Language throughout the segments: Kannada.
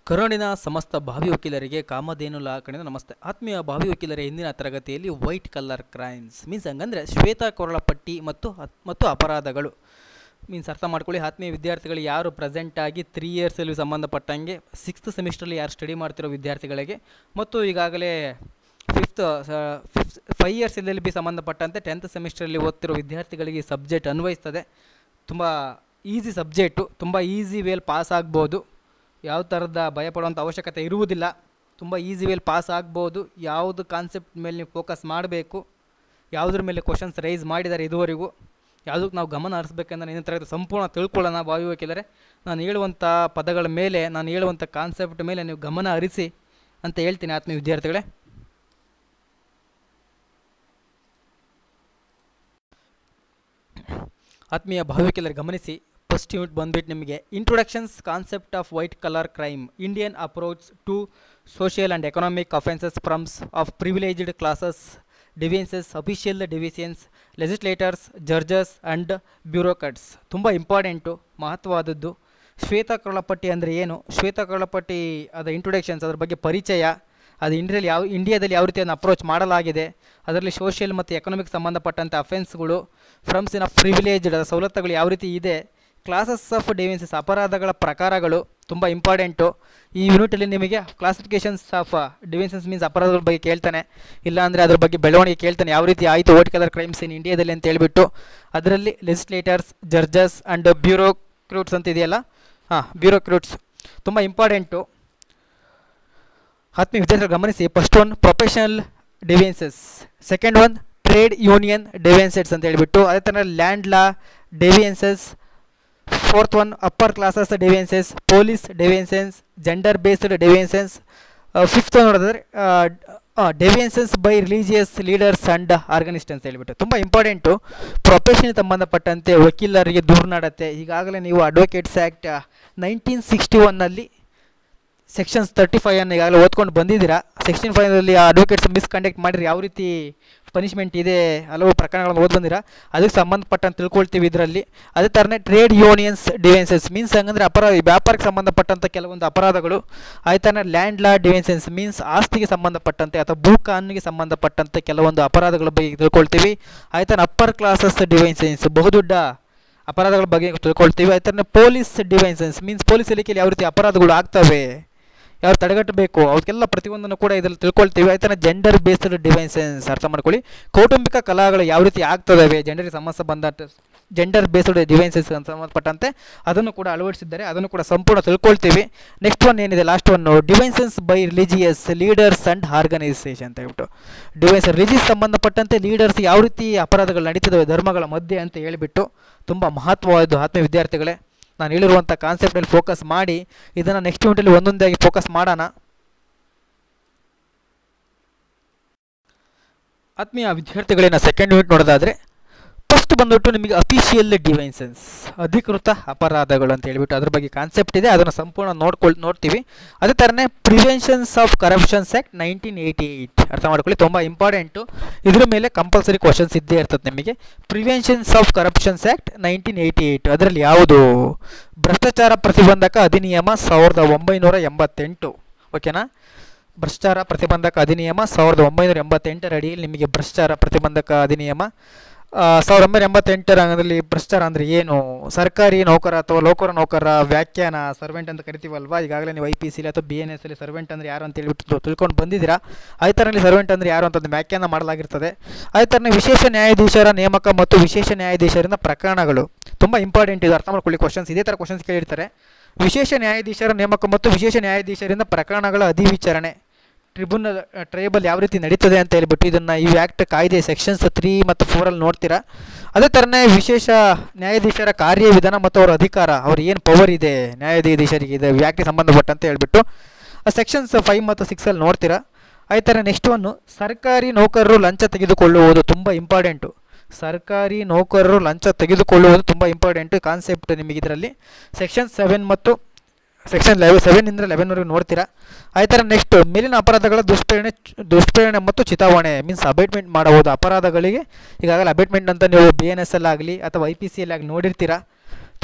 ಕರುಣಿನ ಸಮಸ್ತ ಭಾವಿ ವಕೀಲರಿಗೆ ಕಾಮಧೇನು ಲಾ ಕಡೆಯಿಂದ ನಮಸ್ತೆ. ಆತ್ಮೀಯ ಭಾವಿ ವಕೀಲರ ಹಿಂದಿನ ತರಗತಿಯಲ್ಲಿ ವೈಟ್ ಕಲರ್ ಕ್ರೈಮ್ಸ್ ಮೀನ್ಸ್ ಹಂಗಂದರೆ ಶ್ವೇತ ಕೊರಳ ಪಟ್ಟಿ ಮತ್ತು ಅಪರಾಧಗಳು ಮೀನ್ಸ್ ಅರ್ಥ ಮಾಡ್ಕೊಳ್ಳಿ. ಆತ್ಮೀಯ ವಿದ್ಯಾರ್ಥಿಗಳು ಯಾರು ಪ್ರೆಸೆಂಟಾಗಿ 3 ಇಯರ್ಸಲ್ಲಿ ಸಂಬಂಧಪಟ್ಟಂಗೆ 6th ಸೆಮಿಸ್ಟ್ರಲ್ಲಿ ಯಾರು ಸ್ಟಡಿ ಮಾಡ್ತಿರೋ ವಿದ್ಯಾರ್ಥಿಗಳಿಗೆ ಮತ್ತು ಈಗಾಗಲೇ 5 ಇಯರ್ಸ್ ಎಲ್ ಎಲ್ ಬಿ ಸಂಬಂಧಪಟ್ಟಂತೆ 10th ಸೆಮಿಸ್ಟ್ರಲ್ಲಿ ಓದ್ತಿರೋ ವಿದ್ಯಾರ್ಥಿಗಳಿಗೆ ಈ ಸಬ್ಜೆಕ್ಟ್ ಅನ್ವಯಿಸ್ತದೆ. ತುಂಬ ಈಸಿ ಸಬ್ಜೆಕ್ಟು, ತುಂಬ ಈಸಿ ವೇಲ್ ಪಾಸ್ ಆಗ್ಬೋದು. ಯಾವ ಥರದ ಭಯಪಡುವಂಥ ಅವಶ್ಯಕತೆ ಇರುವುದಿಲ್ಲ. ತುಂಬ ಈಸಿ ವೇಲ್ ಪಾಸ್ ಆಗ್ಬೋದು. ಯಾವುದು ಕಾನ್ಸೆಪ್ಟ್ ಮೇಲೆ ನೀವು ಫೋಕಸ್ ಮಾಡಬೇಕು, ಯಾವುದ್ರ ಮೇಲೆ ಕ್ವಶನ್ಸ್ ರೈಸ್ ಮಾಡಿದ್ದಾರೆ ಇದುವರೆಗೂ, ಯಾವುದಕ್ಕೆ ನಾವು ಗಮನ ಹರಿಸ್ಬೇಕಂದ್ರೆ ಇನ್ನೊಂದು ತರಗತಿ ಸಂಪೂರ್ಣ ತಿಳ್ಕೊಳ್ಳೋಣ. ಭಾವಿ ವಕೀಲರೇ, ನಾನು ಹೇಳುವಂಥ ಪದಗಳ ಮೇಲೆ, ನಾನು ಹೇಳುವಂಥ ಕಾನ್ಸೆಪ್ಟ್ ಮೇಲೆ ನೀವು ಗಮನ ಹರಿಸಿ ಅಂತ ಹೇಳ್ತೀನಿ ಆತ್ಮೀಯ ವಿದ್ಯಾರ್ಥಿಗಳೇ. ಆತ್ಮೀಯ ಭಾವಿ ವಕೀಲರು ಗಮನಿಸಿ, ಫಸ್ಟ್ ಯೂನಿಟ್ ಬಂದುಬಿಟ್ಟು ನಿಮಗೆ introductions concept of white collar crime, Indian approach to social and economic offences forms of privileged classes, deviances, official divisions, legislators, judges and bureaucrats. ತುಂಬ ಇಂಪಾರ್ಟೆಂಟು, ಮಹತ್ವವಾದದ್ದು. ಶ್ವೇತ ಕೊರಳಪಟ್ಟಿ ಅಂದರೆ ಏನು, ಶ್ವೇತ ಕೊರಳಪಟ್ಟಿ ಅದರ ಇಂಟ್ರೊಡಕ್ಷನ್ಸ್, ಅದರ ಬಗ್ಗೆ ಪರಿಚಯ, ಅದು ಇಂಡಿಯಾದಲ್ಲಿ ಯಾವ ರೀತಿ ಅದನ್ನು ಅಪ್ರೋಚ್ ಮಾಡಲಾಗಿದೆ, ಅದರಲ್ಲಿ ಸೋಷಿಯಲ್ ಮತ್ತು ಎಕನಾಮಿಕ್ ಸಂಬಂಧಪಟ್ಟಂಥ ಅಫೆನ್ಸ್ಗಳು, ಫ್ರಮ್ಸ್ ಇನ್ ಆಫ್ ಪ್ರಿವಿಲೇಜ್ಡ್ ಸವಲತ್ತುಗಳು ಯಾವ ರೀತಿ ಇದೆ, ಕ್ಲಾಸಸ್ ಆಫ್ ಡಿವಿಯನ್ಸಸ್ ಅಪರಾಧಗಳ ಪ್ರಕಾರಗಳು ತುಂಬ ಇಂಪಾರ್ಟೆಂಟು. ಈ ಯೂನಿಟಲ್ಲಿ ನಿಮಗೆ ಕ್ಲಾಸಿಫಿಕೇಷನ್ಸ್ ಆಫ್ ಡಿವಿಯನ್ಸಸ್ ಮೀನ್ಸ್ ಅಪರಾಧಗಳ ಬಗ್ಗೆ ಕೇಳ್ತಾನೆ, ಇಲ್ಲಾಂದರೆ ಅದ್ರ ಬಗ್ಗೆ ಬೆಳವಣಿಗೆ ಕೇಳ್ತಾನೆ, ಯಾವ ರೀತಿ ಆಯಿತು ವೈಟ್ ಕಲರ್ ಕ್ರೈಮ್ಸ್ ಇನ್ ಇಂಡಿಯಾದಲ್ಲಿ ಅಂತ ಹೇಳ್ಬಿಟ್ಟು. ಅದರಲ್ಲಿ ಲೆಜಿಸ್ಲೇಟರ್ಸ್, ಜಡ್ಜಸ್ ಆ್ಯಂಡ್ ಬ್ಯೂರೋಕ್ರಾಟ್ಸ್ ಅಂತ ಇದೆಯಲ್ಲ, ಬ್ಯೂರೋಕ್ರಾಟ್ಸ್ ತುಂಬ ಇಂಪಾರ್ಟೆಂಟು. ಆತ್ಮೀಯ ವಿದ್ಯಾರ್ಥಿಗಳು ಗಮನಿಸಿ, first one professional deviances, second one trade union deviances ಅಂತ ಹೇಳ್ಬಿಟ್ಟು, ಅದೇ ಥರ land law deviances, fourth one upper classes deviances, police deviances, gender based deviances, fifth one ನೋಡಿದ್ರೆ deviances by religious leaders and organist ಅಂತ ಹೇಳ್ಬಿಟ್ಟು. ತುಂಬ ಇಂಪಾರ್ಟೆಂಟು. ಪ್ರೊಫೆಷನ್ಗೆ ಸಂಬಂಧಪಟ್ಟಂತೆ ವಕೀಲರಿಗೆ ದೂರುನಾಡತ್ತೆ. ಈಗಾಗಲೇ ನೀವು ಅಡ್ವೊಕೇಟ್ಸ್ ಆ್ಯಕ್ಟ್ 1961ನಲ್ಲಿ ಸೆಕ್ಷನ್ಸ್ 35 ಅನ್ನು ಈಗಾಗಲೇ ಓದ್ಕೊಂಡು ಬಂದಿದ್ದೀರಾ. ಸೆಕ್ಷನ್ 5ರಲ್ಲಿ ಆ ಅಡ್ವೊಕೇಟ್ಸ್ ಮಿಸ್ಕಂಡಕ್ಟ್ ಮಾಡಿದ್ರೆ ಯಾವ ರೀತಿ ಪನಿಷ್ಮೆಂಟ್ ಇದೆ, ಹಲವು ಪ್ರಕರಣಗಳನ್ನು ಓದಿ ಬಂದಿರಾ, ಅದಕ್ಕೆ ಸಂಬಂಧಪಟ್ಟಂತೆ ತಿಳ್ಕೊಳ್ತೀವಿ ಇದರಲ್ಲಿ. ಅದೇ ಥರನೇ ಟ್ರೇಡ್ ಯೂನಿಯನ್ಸ್ ಡಿವಿಯನ್ಸಸ್ ಮೀನ್ಸ್ ಹಂಗಂದರೆ ವ್ಯಾಪಾರಕ್ಕೆ ಸಂಬಂಧಪಟ್ಟಂಥ ಕೆಲವೊಂದು ಅಪರಾಧಗಳು. ಅದೇ ಥರ ಲ್ಯಾಂಡ್ ಲಾ ಡಿವಿಯನ್ಸಸ್ ಮೀನ್ಸ್ ಆಸ್ತಿಗೆ ಸಂಬಂಧಪಟ್ಟಂತೆ ಅಥವಾ ಭೂ ಕಾನೂನಿಗೆ ಸಂಬಂಧಪಟ್ಟಂತೆ ಕೆಲವೊಂದು ಅಪರಾಧಗಳ ಬಗ್ಗೆ ತಿಳ್ಕೊಳ್ತೀವಿ. ಅದೇ ಥರ ಅಪ್ಪರ್ ಕ್ಲಾಸಸ್ ಡಿವಿಯನ್ಸಸ್ ಬಹುದೊಡ್ಡ ಅಪರಾಧಗಳ ಬಗ್ಗೆ ತಿಳ್ಕೊಳ್ತೀವಿ. ಅದೇ ಥರ ಪೊಲೀಸ್ ಡಿವಿಯನ್ಸಸ್ ಮೀನ್ಸ್ ಪೊಲೀಸ್ ಇಲಾಖೆಯಲ್ಲಿ ಯಾವ ರೀತಿ ಅಪರಾಧಗಳು ಆಗ್ತವೆ, ಯಾವ ತಡೆಗಟ್ಟಬೇಕು, ಅವಕ್ಕೆಲ್ಲ ಪ್ರತಿಯೊಂದನ್ನು ಕೂಡ ಇದರಲ್ಲಿ ತಿಳ್ಕೊಳ್ತೀವಿ. ಅದೇ ಥರ ಜೆಂಡರ್ ಬೇಸ್ಡ್ ಡಿವಿಯನ್ಸಸ್ ಅರ್ಥ ಮಾಡ್ಕೊಳ್ಳಿ. ಕೌಟುಂಬಿಕ ಕಲಹಗಳು ಯಾವ ರೀತಿ ಆಗ್ತವೆ, ಜೆಂಡರ್ ಬೇಸ್ಡ್ ಡಿವಿಯನ್ಸಸ್ ಸಂಬಂಧಪಟ್ಟಂತೆ ಅದನ್ನು ಕೂಡ ಅಳವಡಿಸಿದ್ದಾರೆ, ಅದನ್ನು ಕೂಡ ಸಂಪೂರ್ಣ ತಿಳ್ಕೊಳ್ತೀವಿ. ನೆಕ್ಸ್ಟ್ ಒನ್ ಏನಿದೆ, last one deviances by religious leaders and organisation ಅಂತ ಹೇಳ್ಬಿಟ್ಟು. ರಿಲಿಜಿಯಸ್ ಸಂಬಂಧಪಟ್ಟಂತೆ ಲೀಡರ್ಸ್ ಯಾವ ರೀತಿ ಅಪರಾಧಗಳು ನಡೀತಿದ್ದಾವೆ ಧರ್ಮಗಳ ಮಧ್ಯೆ ಅಂತ ಹೇಳಿಬಿಟ್ಟು ತುಂಬ ಮಹತ್ವವಾದ ಆತ್ಮೀಯ ವಿದ್ಯಾರ್ಥಿಗಳೇ. ನಾನು ಹೇಳಿರುವಂಥ ಕಾನ್ಸೆಪ್ಟಲ್ಲಿ ಫೋಕಸ್ ಮಾಡಿ ಇದನ್ನು ನೆಕ್ಸ್ಟ್ ಯೂನಿಟಲ್ಲಿ ಒಂದೊಂದಾಗಿ ಫೋಕಸ್ ಮಾಡೋಣ. ಆತ್ಮೀಯ ವಿದ್ಯಾರ್ಥಿಗಳೇನ ಸೆಕೆಂಡ್ ಯೂನಿಟ್ ನೋಡೋದಾದರೆ ಫಸ್ಟ್ ಬಂದ್ಬಿಟ್ಟು ನಿಮಗೆ ಅಫಿಷಿಯಲ್ ಡಿವಿಯನ್ಸಸ್, ಅಧಿಕೃತ ಅಪರಾಧಗಳು ಅಂತ ಹೇಳ್ಬಿಟ್ಟು ಅದ್ರ ಬಗ್ಗೆ ಕಾನ್ಸೆಪ್ಟ್ ಇದೆ, ಅದನ್ನು ಸಂಪೂರ್ಣ ನೋಡ್ತೀವಿ. ಅದೇ ಥರನೇ ಪ್ರಿವೆನ್ಷನ್ಸ್ ಆಫ್ ಕರಪ್ಷನ್ಸ್ ಆ್ಯಕ್ಟ್ 1988 ಅರ್ಥ ಮಾಡ್ಕೊಳ್ಳಿ, ತುಂಬ ಇಂಪಾರ್ಟೆಂಟು. ಇದ್ರ ಮೇಲೆ ಕಂಪಲ್ಸರಿ ಕ್ವಶನ್ಸ್ ಇದ್ದೇ ಇರ್ತದೆ ನಿಮಗೆ. ಪ್ರಿವೆನ್ಷನ್ಸ್ ಆಫ್ ಕರಪ್ಷನ್ಸ್ ಆ್ಯಕ್ಟ್ 1988 ಅದರಲ್ಲಿ ಯಾವುದು, ಭ್ರಷ್ಟಾಚಾರ ಪ್ರತಿಬಂಧಕ ಅಧಿನಿಯಮ 1988. ಓಕೆನಾ, ಭ್ರಷ್ಟಾಚಾರ ಪ್ರತಿಬಂಧಕ ಅಧಿನಿಯಮ 1988 ಅಡಿಯಲ್ಲಿ ನಿಮಗೆ ಭ್ರಷ್ಟಾಚಾರ ಪ್ರತಿಬಂಧಕ ಅಧಿನಿಯಮ 1988 ರಂಗದಲ್ಲಿ ಭ್ರಷ್ಟಾಚಾರ ಅಂದರೆ ಏನು, ಸರ್ಕಾರಿ ನೌಕರ ಅಥವಾ ಲೋಕರ ನೌಕರ ವ್ಯಾಖ್ಯಾನ, ಸರ್ವೆಂಟ್ ಅಂತ ಕರಿತೀವಲ್ವಾ. ಈಗಾಗಲೇ ನೀವು IPC ಅಥವಾ BNS ಅಲ್ಲಿ ಸರ್ವೆಂಟ್ ಅಂದರೆ ಯಾರು ಅಂತ ಹೇಳ್ಬಿಟ್ಟು ತಿಳ್ಕೊಂಡು ಬಂದಿದ್ದೀರಾ. ಅದೇ ಥರದಲ್ಲಿ ಸರ್ವೆಂಟ್ ಅಂದರೆ ಯಾರು ಅಂತ ವ್ಯಾಖ್ಯಾನ ಮಾಡಲಾಗಿರ್ತದೆ. ಅದೇ ಥರನೇ ವಿಶೇಷ ನ್ಯಾಯಾಧೀಶರ ನೇಮಕ ಮತ್ತು ವಿಶೇಷ ನ್ಯಾಯಾಧೀಶರಿಂದ ಪ್ರಕರಣಗಳು ತುಂಬ ಇಂಪಾರ್ಟೆಂಟ್ ಇದು, ಅರ್ಥ ಮಾಡ್ಕೊಳ್ಳಿ. ಕ್ವಶನ್ಸ್ ಇದೇ ಥರ ಕ್ವಶನ್ಸ್ ಕೇಳಿರ್ತಾರೆ. ವಿಶೇಷ ನ್ಯಾಯಾಧೀಶರ ನೇಮಕ ಮತ್ತು ವಿಶೇಷ ನ್ಯಾಯಾಧೀಶರಿಂದ ಪ್ರಕರಣಗಳ ಅಧಿವಿಚಾರಣೆ ಟ್ರೈಬಲ್ ಯಾವ ರೀತಿ ನಡೀತದೆ ಅಂತ ಹೇಳ್ಬಿಟ್ಟು ಇದನ್ನು ಈ ಆ್ಯಕ್ಟ್ ಕಾಯ್ದೆ ಸೆಕ್ಷನ್ಸ್ 3 ಮತ್ತು 4 ನೋಡ್ತೀರಾ. ಅದೇ ಥರನೇ ವಿಶೇಷ ನ್ಯಾಯಾಧೀಶರ ಕಾರ್ಯವಿಧಾನ ಮತ್ತು ಅವರ ಅಧಿಕಾರ, ಅವ್ರು ಏನು ಪವರ್ ಇದೆ ನ್ಯಾಯಾಧೀಶರಿಗೆ ಇದೆ ಆ್ಯಕ್ಟಿಗೆ ಸಂಬಂಧಪಟ್ಟಂತೆ ಹೇಳ್ಬಿಟ್ಟು ಸೆಕ್ಷನ್ಸ್ 5 ಮತ್ತು 6 ನೋಡ್ತೀರಾ. ಅದೇ ಥರ ನೆಕ್ಸ್ಟ್ ಒನ್ನು ಸರ್ಕಾರಿ ನೌಕರರು ಲಂಚ ತೆಗೆದುಕೊಳ್ಳುವುದು ತುಂಬ ಇಂಪಾರ್ಟೆಂಟು. ಸರ್ಕಾರಿ ನೌಕರರು ಲಂಚ ತೆಗೆದುಕೊಳ್ಳುವುದು ತುಂಬ ಇಂಪಾರ್ಟೆಂಟು ಕಾನ್ಸೆಪ್ಟ್ ನಿಮಗೆ ಇದರಲ್ಲಿ. ಸೆಕ್ಷನ್ 7 ಮತ್ತು ಸೆಕ್ಷನ್ 7 ಇಂದ 11 ನೋಡ್ತೀರಾ. ಅದೇ ಥರ ನೆಕ್ಸ್ಟ್ ಮೇಲಿನ ಅಪರಾಧಗಳ ದುಷ್ಪ್ರೇರಣೆ ಮತ್ತು ಚಿತಾವಣೆ ಮೀನ್ಸ್ ಅಬೇಟ್ಮೆಂಟ್ ಮಾಡಬಹುದು ಅಪರಾಧಗಳಿಗೆ. ಈಗಾಗಲೇ ಅಬೇಟ್ಮೆಂಟ್ ಅಂತ ನೀವು BNS ಅಲ್ಲಾಗಲಿ ಅಥವಾ IPC ಅಲ್ಲಾಗಲಿ ನೋಡಿರ್ತೀರಾ,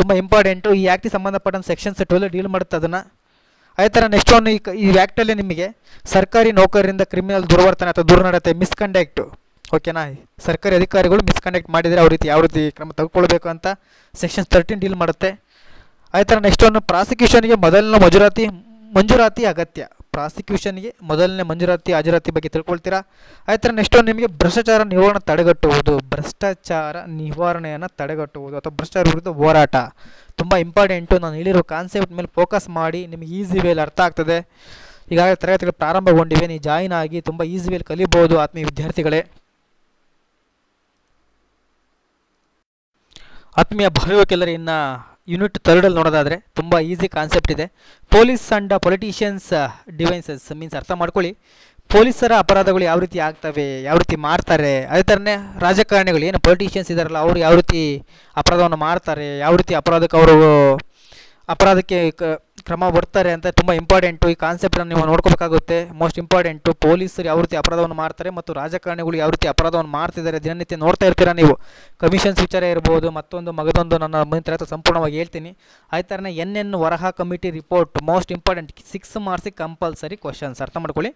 ತುಂಬ ಇಂಪಾರ್ಟೆಂಟು. ಈ ಆ್ಯಕ್ಟಿಗೆ ಸಂಬಂಧಪಟ್ಟಂಥ ಸೆಕ್ಷನ್ಸ್ 12 ಡೀಲ್ ಮಾಡುತ್ತೆ ಅದನ್ನು. ಅದೇ ಥರ ನೆಕ್ಸ್ಟ್ ಒನ್ ಈ ಆ್ಯಕ್ಟಲ್ಲಿ ನಿಮಗೆ ಸರ್ಕಾರಿ ನೌಕರರಿಂದ ಕ್ರಿಮಿನಲ್ ದುರ್ವರ್ತನೆ ಅಥವಾ ದುರ್ನಡತೆ ಮಿಸ್ಕಂಡಕ್ಟು, ಓಕೆನಾ, ಸರ್ಕಾರಿ ಅಧಿಕಾರಿಗಳು ಮಿಸ್ಕಂಡಕ್ಟ್ ಮಾಡಿದರೆ ಯಾವ ರೀತಿ ಕ್ರಮ ತೆಗೆದುಕೊಳ್ಬೇಕು ಅಂತ ಸೆಕ್ಷನ್ 13 ಡೀಲ್ ಮಾಡುತ್ತೆ. ಅದೇ ಥರ ನೆಕ್ಸ್ಟ್ ಒನ್ ಪ್ರಾಸಿಕ್ಯೂಷನ್ಗೆ ಮೊದಲನೇ ಮಂಜೂರಾತಿ ಅಗತ್ಯ, ಪ್ರಾಸಿಕ್ಯೂಷನ್ಗೆ ಮೊದಲನೇ ಮಂಜೂರಾತಿ ಹಾಜರಾತಿ ಬಗ್ಗೆ ತಿಳ್ಕೊಳ್ತೀರಾ. ಅದೇ ಥರ ನೆಕ್ಸ್ಟ್ ಒನ್ ನಿಮಗೆ ಭ್ರಷ್ಟಾಚಾರ ನಿವಾರಣೆಯನ್ನು ತಡೆಗಟ್ಟುವುದು ಅಥವಾ ಭ್ರಷ್ಟಾಚಾರ ವಿರುದ್ಧ ಹೋರಾಟ, ತುಂಬ ಇಂಪಾರ್ಟೆಂಟು. ನಾನು ಹೇಳಿರೋ ಕಾನ್ಸೆಪ್ಟ್ ಮೇಲೆ ಫೋಕಸ್ ಮಾಡಿ ನಿಮಗೆ ಈಸಿ ವೇಲಿ ಅರ್ಥ ಆಗ್ತದೆ. ಈಗಾಗಲೇ ತರಗತಿಗಳು ಪ್ರಾರಂಭಗೊಂಡಿವೆ, ನೀವು ಜಾಯಿನ್ ಆಗಿ ತುಂಬ ಈಸಿ ವೇಲಿ ಕಲಿಬೋದು ಆತ್ಮೀಯ ವಿದ್ಯಾರ್ಥಿಗಳೇ. ಆತ್ಮೀಯ ಭಾವಿವಕೀಲರು ಇನ್ನು ಯೂನಿಟ್ 3 ನೋಡೋದಾದರೆ ತುಂಬ ಈಸಿ ಕಾನ್ಸೆಪ್ಟ್ ಇದೆ. ಪೊಲೀಸ್ ಆ್ಯಂಡ್ ಪೊಲಿಟಿಷಿಯನ್ಸ್ ಡಿವೈನ್ಸಸ್ ಮೀನ್ಸ್ ಅರ್ಥ ಮಾಡ್ಕೊಳ್ಳಿ, ಪೊಲೀಸರ ಅಪರಾಧಗಳು ಯಾವ ರೀತಿ ಆಗ್ತವೆ, ಯಾವ ರೀತಿ ಮಾಡ್ತಾರೆ. ಅದೇ ಥರನೇ ರಾಜಕಾರಣಿಗಳು ಏನು ಪೊಲಿಟಿಷಿಯನ್ಸ್ ಇದ್ದಾರಲ್ಲ ಅವರು ಯಾವ ರೀತಿ ಅಪರಾಧವನ್ನು ಮಾಡ್ತಾರೆ, ಯಾವ ರೀತಿ ಅಪರಾಧಕ್ಕೆ ಕ್ರಮ ಬರ್ತಾರೆ ಅಂತ ತುಂಬ ಇಂಪಾರ್ಟೆಂಟು. ಈ ಕಾನ್ಸೆಪ್ಟನ್ನು ನೀವು ನೋಡ್ಕೋಬೇಕಾಗುತ್ತೆ, ಮೋಸ್ಟ್ ಇಂಪಾರ್ಟೆಂಟು. ಪೊಲೀಸರು ಯಾವ ರೀತಿ ಅಪರಾಧವನ್ನು ಮಾಡ್ತಾರೆ ಮತ್ತು ರಾಜಕಾರಣಿಗಳು ಯಾವ ರೀತಿ ಅಪರಾಧವನ್ನು ಮಾಡ್ತಿದ್ದಾರೆ ದಿನನಿತ್ಯ ನೋಡ್ತಾ ಇರ್ತೀರಾ ನೀವು. ಕಮಿಷನ್ಸ್ ವಿಚಾರ ಇರ್ಬೋದು, ಮಗದೊಂದು ನನ್ನ ಮುಂದಿನ ತರಗತಿ ಸಂಪೂರ್ಣವಾಗಿ ಹೇಳ್ತೀನಿ. ಅದೇ ಥರನೇ NN Vohra committee report most important, 6 ಮಾರ್ಕ್ಸಿಗೆ ಕಂಪಲ್ಸರಿ ಕ್ವಶನ್ಸ್. ಅರ್ಥ ಮಾಡ್ಕೊಳ್ಳಿ,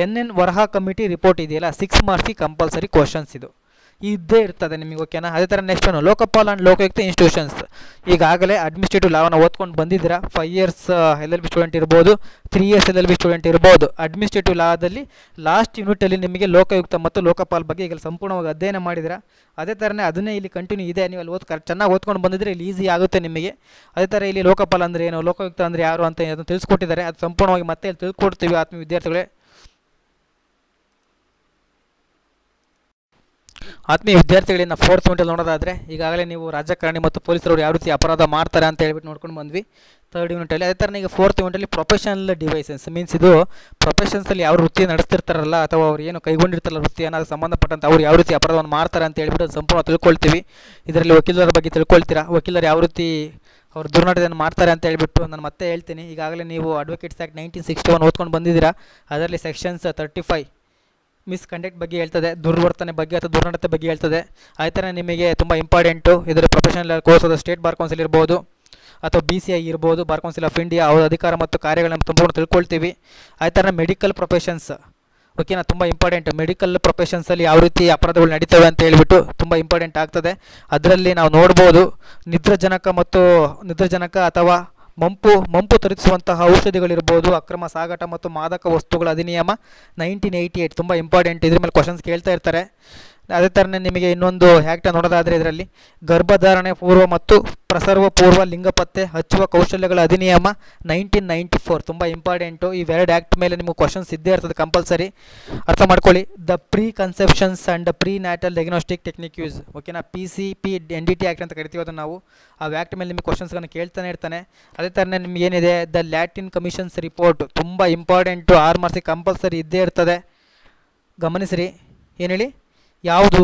NN ವರಹಾ ಕಮಿಟಿ ರಿಪೋರ್ಟ್ ಇದೆಯಲ್ಲ 6 ಮಾರ್ಕ್ಸಿಗೆ ಕಂಪಲ್ಸರಿ ಕ್ವಶನ್ಸ್ ಇದ್ದೇ ಇರ್ತದೆ ನಿಮಗೆ, ಓಕೆನಾ. ಅದೇ ಥರ next one Lokpal and Lokayukta institutions. ಈಗಾಗಲೇ ಅಡ್ಮಿನಿಸ್ಟ್ರೇಟಿವ್ ಲಾವನ್ನು ಓದ್ಕೊಂಡು ಬಂದಿದ್ದೀರಾ. 5 ಇಯರ್ಸ್ LLB ಸ್ಟೂಡೆಂಟ್ ಇರ್ಬೋದು, 3 ಇಯರ್ಸ್ LLB ಸ್ಟೂಡೆಂಟ್ ಇರ್ಬೋದು. ಅಡ್ಮಿನಿಸ್ಟ್ರೇಟಿವ್ ಲಾದಲ್ಲಿ ಲಾಸ್ಟ್ ಯೂನಿಟಲ್ಲಿ ನಿಮಗೆ ಲೋಕಾಯುಕ್ತ ಮತ್ತು ಲೋಕಪಾಲ್ ಬಗ್ಗೆ ಈಗ ಸಂಪೂರ್ಣವಾಗಿ ಅಧ್ಯಯನ ಮಾಡಿದ್ದೀರಾ. ಅದೇ ಥರನೇ ಅದನ್ನೇ ಇಲ್ಲಿ ಕಂಟಿನ್ಯೂ ಇದೆ, ನೀವು ಅಲ್ಲಿ ಚೆನ್ನಾಗಿ ಓದ್ಕೊಂಡು ಬಂದಿದ್ರೆ ಇಲ್ಲಿ ಈಸಿ ಆಗುತ್ತೆ ನಿಮಗೆ. ಅದೇ ಥರ ಇಲ್ಲಿ ಲೋಕಪಾಲ್ ಅಂದರೆ ಏನು, ಲೋಕಾಯುಕ್ತ ಅಂದರೆ ಯಾರು ಅಂತ ಅದನ್ನು ತಿಳಿಸ್ಕೊಟ್ಟಿದ್ದಾರೆ. ಅದು ಸಂಪೂರ್ಣವಾಗಿ ಮತ್ತೆ ಇಲ್ಲಿ ತಿಳ್ಕೊಡ್ತೀವಿ ಆತ್ಮೀಯ ವಿದ್ಯಾರ್ಥಿಗಳೇ. ಆತ್ಮೀಯ ವಿದ್ಯಾರ್ಥಿಗಳಿಂದ 4th ಯೂನಿಟಲ್ಲಿ ನೋಡೋದಾದರೆ ಈಗಾಗಲೇ ನೀವು ರಾಜಕಾರಣಿ ಮತ್ತು ಪೊಲೀಸರು ಯಾವ ರೀತಿ ಅಪರಾಧ ಮಾಡ್ತಾರೆ ಅಂತ ಹೇಳ್ಬಿಟ್ಟು ನೋಡ್ಕೊಂಡು ಬಂದ್ವಿ 3rd ಯೂನಿಟಲ್ಲಿ. ಅದೇ ಥರ ಈಗ 4th ಯೂನಿಟಲ್ಲಿ ಪ್ರೊಫೆಷನಲ್ ಡಿವೈಸಸ್ ಮೀನ್ಸ್ ಇದು ಪ್ರೊಫೆಷನ್ಸಲ್ಲಿ ಯಾವ ವೃತ್ತಿ ನಡೆಸ್ತಿರ್ತಾರಲ್ಲ ಅಥವಾ ಅವ್ರು ಏನು ಕೈಗೊಂಡಿರ್ತಾರಲ್ಲ ವೃತ್ತಿಯನ್ನು, ಅದಕ್ಕೆ ಸಂಬಂಧಪಟ್ಟಂತೆ ಅವ್ರು ಯಾವ ರೀತಿ ಅಪರಾಧವನ್ನು ಮಾಡ್ತಾರೆ ಅಂತ ಹೇಳ್ಬಿಟ್ಟು ಸಂಪೂರ್ಣ ತಿಳ್ಕೊಳ್ತೀವಿ. ಇದರಲ್ಲಿ ವಕೀಲರ ಬಗ್ಗೆ ತಿಳ್ಕೊಳ್ತೀರಾ, ವಕೀಲರು ಯಾವ ರೀತಿ ಅವರು ದುರ್ನಡತೆಯನ್ನು ಮಾಡ್ತಾರೆ ಅಂತ ಹೇಳ್ಬಿಟ್ಟು ನಾನು ಮತ್ತೆ ಹೇಳ್ತೀನಿ. ಈಗಾಗಲೇ ನೀವು ಅಡ್ವೊಕೇಟ್ಸ್ ಆ್ಯಕ್ಟ್ 1961 ಓದ್ಕೊಂಡು ಬಂದಿದ್ದೀರಾ. ಅದರಲ್ಲಿ ಸೆಕ್ಷನ್ಸ್ 35 ಮಿಸ್ಕಂಡಕ್ಟ್ ಬಗ್ಗೆ ಹೇಳ್ತದೆ, ದುರ್ವರ್ತನೆ ಬಗ್ಗೆ ಅಥವಾ ದುರ್ನಡತೆ ಬಗ್ಗೆ ಹೇಳ್ತದೆ. ಆ ಥರ ನಿಮಗೆ ತುಂಬ ಇಂಪಾರ್ಟೆಂಟು. ಇದರ ಪ್ರೊಫೆಷನಲ್ ಕೋರ್ಸ್ ಆದ ಸ್ಟೇಟ್ ಬಾರ್ ಕೌನ್ಸಿಲ್ ಇರ್ಬೋದು ಅಥವಾ BCI ಇರ್ಬೋದು, ಬಾರ್ ಕೌನ್ಸಿಲ್ ಆಫ್ ಇಂಡಿಯಾ, ಅವರ ಅಧಿಕಾರ ಮತ್ತು ಕಾರ್ಯಗಳನ್ನು ಸಂಪೂರ್ಣ ತಿಳ್ಕೊಳ್ತೀವಿ. ಆ ಥರ ಮೆಡಿಕಲ್ ಪ್ರೊಫೆಷನ್ಸ್, ಓಕೆನಾ, ತುಂಬ ಇಂಪಾರ್ಟೆಂಟ್. ಮೆಡಿಕಲ್ ಪ್ರೊಫೆಷನ್ಸಲ್ಲಿ ಯಾವ ರೀತಿ ಅಪರಾಧಗಳು ನಡೀತವೆ ಅಂತ ಹೇಳ್ಬಿಟ್ಟು ತುಂಬ ಇಂಪಾರ್ಟೆಂಟ್ ಆಗ್ತದೆ. ಅದರಲ್ಲಿ ನಾವು ನೋಡ್ಬೋದು ನಿದ್ರಜನಕ ಅಥವಾ ಮಂಪು ತರಿಸುವಂತಹ ಔಷಧಿಗಳಿರ್ಬೋದು, ಅಕ್ರಮ ಸಾಗಾಟ ಮತ್ತು ಮಾದಕ ವಸ್ತುಗಳ ಅಧಿನಿಯಮ 1988 ತುಂಬ ಇಂಪಾರ್ಟೆಂಟ್. ಇದ್ರ ಮೇಲೆ ಕ್ವಶನ್ಸ್ ಕೇಳ್ತಾ ಇರ್ತಾರೆ. ಅದೇ ಥರನೇ ನಿಮಗೆ ಇನ್ನೊಂದು ಆ್ಯಕ್ಟ್ ನೋಡೋದಾದರೆ ಇದರಲ್ಲಿ ಗರ್ಭಧಾರಣೆ ಪೂರ್ವ ಮತ್ತು ಪ್ರಸವ ಪೂರ್ವ ಲಿಂಗ ಪತ್ತೆ ಹಚ್ಚುವ ಕೌಶಲ್ಯಗಳ ಅಧಿನಿಯಮ 1994 ತುಂಬ ಇಂಪಾರ್ಟೆಂಟು. ಈ 2 ಆ್ಯಕ್ಟ್ ಮೇಲೆ ನಿಮಗೆ ಕ್ವಶನ್ಸ್ ಇದ್ದೇ ಇರ್ತದೆ ಕಂಪಲ್ಸರಿ. ಅರ್ಥ ಮಾಡ್ಕೊಳ್ಳಿ. The pre conceptions and pre natal diagnostic technique use, ಓಕೆನಾ, PCPNDT ಆ್ಯಕ್ಟ್ ಅಂತ ಕರಿತೀವಿ ಅದು ನಾವು. ಆ ಆ್ಯಕ್ಟ್ ಮೇಲೆ ನಿಮಗೆ ಕ್ವಶನ್ಸ್ಗಳನ್ನು ಕೇಳ್ತಾನೆ ಇರ್ತಾನೆ. ಅದೇ ಥರನೇ ನಿಮ್ಗೆ ಏನಿದೆ ದ ಲ್ಯಾಟಿನ್ ಕಮಿಷನ್ಸ್ ರಿಪೋರ್ಟ್ ತುಂಬ ಇಂಪಾರ್ಟೆಂಟು, 6 ಮಾರ್ಕ್ಸಿಗೆ ಕಂಪಲ್ಸರಿ ಇದ್ದೇ ಇರ್ತದೆ. ಗಮನಿಸ್ರಿ, ಏನು ಹೇಳಿ, ಯಾವುದು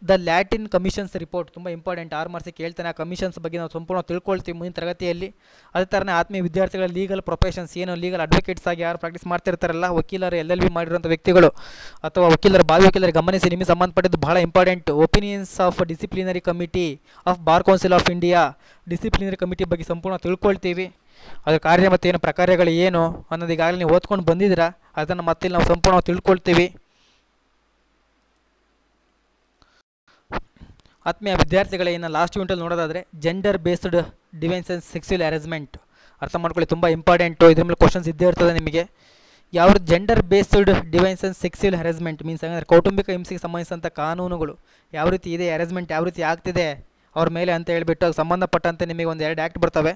ದ ಲ್ಯಾಟಿನ್ ಕಮಿಷನ್ಸ್ ರಿಪೋರ್ಟ್ ತುಂಬ ಇಂಪಾರ್ಟೆಂಟ್, 6 ಮಾರ್ಕ್ಸಿಗೆ ಕೇಳ್ತಾನೆ. ಆ ಕಮಿಷನ್ಸ್ ಬಗ್ಗೆ ನಾವು ಸಂಪೂರ್ಣ ತಿಳ್ಕೊಳ್ತೀವಿ ಮುಂದಿನ ತರಗತಿಯಲ್ಲಿ. ಅದೇ ಥರನೇ ಆತ್ಮೀಯ ವಿದ್ಯಾರ್ಥಿಗಳ ಲೀಗಲ್ ಪ್ರೊಫೆಷನ್ಸ್ ಏನು, ಲೀಗಲ್ ಅಡ್ವೊಕೇಟ್ಸ್ ಆಗಿ ಯಾರು ಪ್ರಾಕ್ಟೀಸ್ ಮಾಡ್ತಿರ್ತಾರಲ್ಲ, ವಕೀಲರು LLB ಮಾಡಿರುವಂಥ ವ್ಯಕ್ತಿಗಳು ಅಥವಾ ವಕೀಲರ ಭಾವಿ ವಕೀಲರು, ಗಮನಿಸಿ, ನಿಮಗೆ ಸಂಬಂಧಪಟ್ಟಿದ್ದು ಬಹಳ important. Opinions of disciplinary committee of Bar Council of India, disciplinary committee ಬಗ್ಗೆ ಸಂಪೂರ್ಣ ತಿಳ್ಕೊಳ್ತೀವಿ. ಅದರ ಕಾರ್ಯ ಮತ್ತು ಏನು ಪ್ರಕಾರಗಳು ಏನು ಅನ್ನೋದು ಈಗಾಗಲೇ ನೀವು ಓದ್ಕೊಂಡು ಬಂದಿದ್ದೀರಾ. ಅದನ್ನು ಮತ್ತೆ ನಾವು ಸಂಪೂರ್ಣ ತಿಳ್ಕೊಳ್ತೀವಿ. ಆತ್ಮೀಯ ವಿದ್ಯಾರ್ಥಿಗಳೇ, ಇನ್ನು ಲಾಸ್ಟ್ ಯೂನಿಟಲ್ಲಿ ನೋಡೋದಾದರೆ gender based deviances sexual harassment. ಅರ್ಥ ಮಾಡ್ಕೊಳ್ಳಿ, ತುಂಬ ಇಂಪಾರ್ಟೆಂಟು. ಇದ್ರ ಮೇಲೆ ಕ್ವಶನ್ಸ್ ಇದ್ದೇ ಇರ್ತದೆ ನಿಮಗೆ. ಯಾವ gender based deviances sexual harassment means ಅಂದರೆ ಕೌಟುಂಬಿಕ ಹಿಂಸೆಗೆ ಸಂಬಂಧಿಸಿದಂಥ ಕಾನೂನುಗಳು ಯಾವ ರೀತಿ ಇದೆ, ಹ್ಯಾರಸ್ಮೆಂಟ್ ಯಾವ ರೀತಿ ಆಗ್ತಿದೆ ಅವ್ರ ಮೇಲೆ ಅಂತ ಹೇಳ್ಬಿಟ್ಟು ಸಂಬಂಧಪಟ್ಟಂತೆ ನಿಮಗೆ ಒಂದು 2 ಆ್ಯಕ್ಟ್ ಬರ್ತವೆ.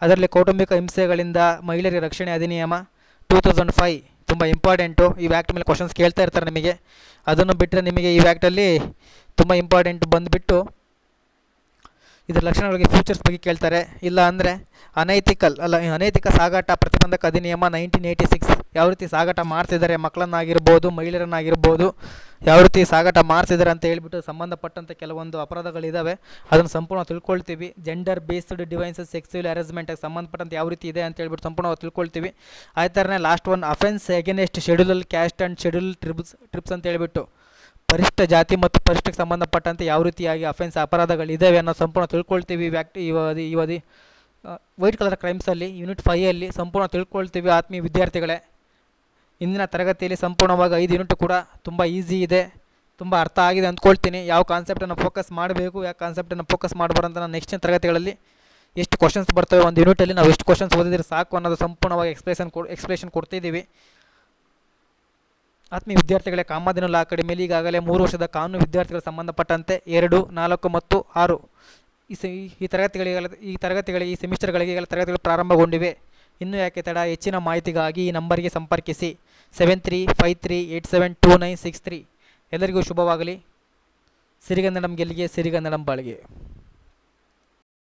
ಅದರಲ್ಲಿ ಕೌಟುಂಬಿಕ ಹಿಂಸೆಗಳಿಂದ ಮಹಿಳೆಯರ ರಕ್ಷಣೆ ಅಧಿನಿಯಮ 2005 ತುಂಬ ಇಂಪಾರ್ಟೆಂಟು. ಈ ಆ್ಯಕ್ಟ್ ಮೇಲೆ ಕ್ವಶನ್ಸ್ ಕೇಳ್ತಾ ಇರ್ತಾರೆ ನಿಮಗೆ. ಅದನ್ನು ಬಿಟ್ಟರೆ ನಿಮಗೆ ಈ ಆ್ಯಕ್ಟಲ್ಲಿ ತುಂಬ ಇಂಪಾರ್ಟೆಂಟ್ ಬಂದುಬಿಟ್ಟು ಇದರ ಲಕ್ಷಣಗಳಿಗೆ ಫ್ಯೂಚರ್ಸ್ ಬಗ್ಗೆ ಕೇಳ್ತಾರೆ. ಇಲ್ಲ ಅಂದರೆ ಅನೈತಿಕ ಸಾಗಾಟ ಪ್ರತಿಬಂಧಕ ಅಧಿನಿಯಮ 1986 ಯಾವ ರೀತಿ ಸಾಗಾಟ ಮಾಡ್ತಿದ್ದಾರೆ, ಮಕ್ಕಳನ್ನಾಗಿರ್ಬೋದು ಮಹಿಳೆಯರನ್ನಾಗಿರ್ಬೋದು ಯಾವ ರೀತಿ ಸಾಗಾಟ ಮಾಡ್ತಿದ್ದಾರೆ ಅಂತ ಹೇಳ್ಬಿಟ್ಟು ಸಂಬಂಧಪಟ್ಟಂತೆ ಕೆಲವೊಂದು ಅಪರಾಧಗಳಿದ್ದಾವೆ, ಅದನ್ನು ಸಂಪೂರ್ಣ ತಿಳ್ಕೊಳ್ತೀವಿ. ಜೆಂಡರ್ ಬೇಸ್ಡ್ ಡಿವೈನ್ಸಸ್ ಸೆಕ್ಸುವಲ್ ಹ್ಯಾರಸ್ಮೆಂಟ್ಗೆ ಸಂಬಂಧಪಟ್ಟಂತೆ ಯಾವ ರೀತಿ ಇದೆ ಅಂತ ಹೇಳ್ಬಿಟ್ಟು ಸಂಪೂರ್ಣವಾಗಿ ತಿಳ್ಕೊಳ್ತೀವಿ. ಆ ಥರನೇ last one offence against schedule caste and schedule tribes ಅಂತ ಹೇಳ್ಬಿಟ್ಟು ಪರಿಷ್ಠ ಜಾತಿ ಮತ್ತು ಪರಿಷ್ಠಕ್ಕೆ ಸಂಬಂಧಪಟ್ಟಂತೆ ಯಾವ ರೀತಿಯಾಗಿ ಅಫೆನ್ಸ್ ಅಪರಾಧಗಳಿದ್ದಾವೆ ಅನ್ನೋ ಸಂಪೂರ್ಣ ತಿಳ್ಕೊಳ್ತೀವಿ ವೈಟ್ ಕಲರ್ ಕ್ರೈಮ್ಸಲ್ಲಿ ಯೂನಿಟ್ 5ಅಲ್ಲಿ ಸಂಪೂರ್ಣ ತಿಳ್ಕೊಳ್ತೀವಿ ಆತ್ಮೀಯ ವಿದ್ಯಾರ್ಥಿಗಳೇ. ಇಂದಿನ ತರಗತಿಯಲ್ಲಿ ಸಂಪೂರ್ಣವಾಗಿ 5 ಯೂನಿಟ್ ಕೂಡ ತುಂಬ ಈಸಿ ಇದೆ, ತುಂಬ ಅರ್ಥ ಆಗಿದೆ ಅಂದ್ಕೊಳ್ತೀನಿ. ಯಾವ ಕಾನ್ಸೆಪ್ಟನ್ನು ಫೋಕಸ್ ಮಾಡಬೇಕು, ಯಾವ ಕಾನ್ಸೆಪ್ಟನ್ನು ಫೋಕಸ್ ಮಾಡಬಾರ್ದು ಅಂತ ನಾನು ನೆಕ್ಸ್ಟಿನ ತರಗತಿಗಳಲ್ಲಿ ಎಷ್ಟು ಕ್ವಶನ್ಸ್ ಬರ್ತವೆ ಒಂದು ಯೂನಿಟಲ್ಲಿ ನಾವು ಎಷ್ಟು ಕ್ವಶನ್ಸ್ ಓದಿದ್ರೆ ಸಾಕು ಅನ್ನೋದು ಸಂಪೂರ್ಣವಾಗಿ ಎಕ್ಸ್ಪ್ಲೇಷನ್ ಕೊಡ್ತಿದ್ದೀವಿ. ಆತ್ಮೀಯ ವಿದ್ಯಾರ್ಥಿಗಳೇ, ಕಾಮಧೇನು ಲಾ ಅಕಾಡೆಮಿಯಲ್ಲಿ ಈಗಾಗಲೇ 3 ವರ್ಷದ ಕಾನೂನು ವಿದ್ಯಾರ್ಥಿಗಳಿಗೆ ಸಂಬಂಧಪಟ್ಟಂತೆ 2, 4 ಮತ್ತು 6 ಈ ತರಗತಿಗಳಿಗೆ ಈ ಸೆಮಿಸ್ಟರ್ಗಳಿಗೆ ಈಗಲೇ ತರಗತಿಗಳು ಪ್ರಾರಂಭಗೊಂಡಿವೆ. ಇನ್ನೂ ಯಾಕೆ ತಡ? ಹೆಚ್ಚಿನ ಮಾಹಿತಿಗಾಗಿ ಈ ನಂಬರ್ಗೆ ಸಂಪರ್ಕಿಸಿ 7353872963. ಎಲ್ಲರಿಗೂ ಶುಭವಾಗಲಿ. ಸಿರಿಗನ್ನಡಂ ಗೆಲ್ಲಿಗೆ, ಸಿರಿಗನ್ನಡಂ ಬಾಳಿಗೆ.